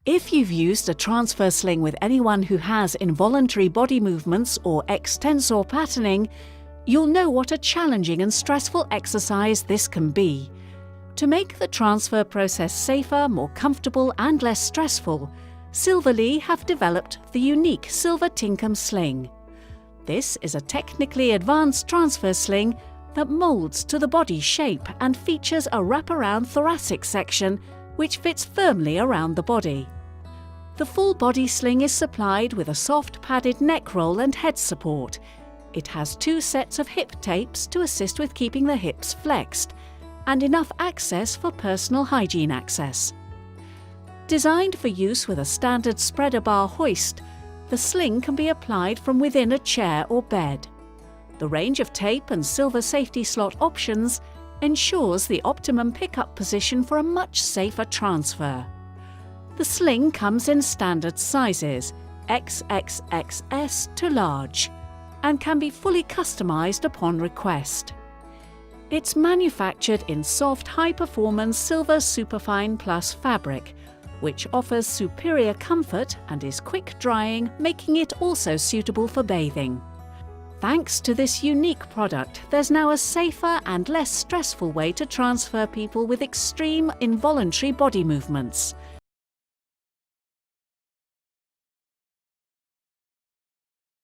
If you've used a transfer sling with anyone who has involuntary body movements or extensor patterning, you'll know what a challenging and stressful exercise this can be. To make the transfer process safer, more comfortable and less stressful, Silvalea have developed the unique Silvalea Tinkham sling. This is a technically advanced transfer sling that moulds to the body shape and features a wraparound thoracic section which fits firmly around the body. The full body sling is supplied with a soft padded neck roll and head support. It has 2 sets of hip tapes to assist with keeping the hips flexed, and enough access for personal hygiene access. Designed for use with a standard spreader bar hoist, the sling can be applied from within a chair or bed. The range of tape and silver safety slot options ensures the optimum pickup position for a much safer transfer. The sling comes in standard sizes, XXXS to large, and can be fully customized upon request. It's manufactured in soft, high-performance Silvalea Superfine Plus fabric, which offers superior comfort and is quick-drying, making it also suitable for bathing. Thanks to this unique product, there's now a safer and less stressful way to transfer people with extreme involuntary body movements.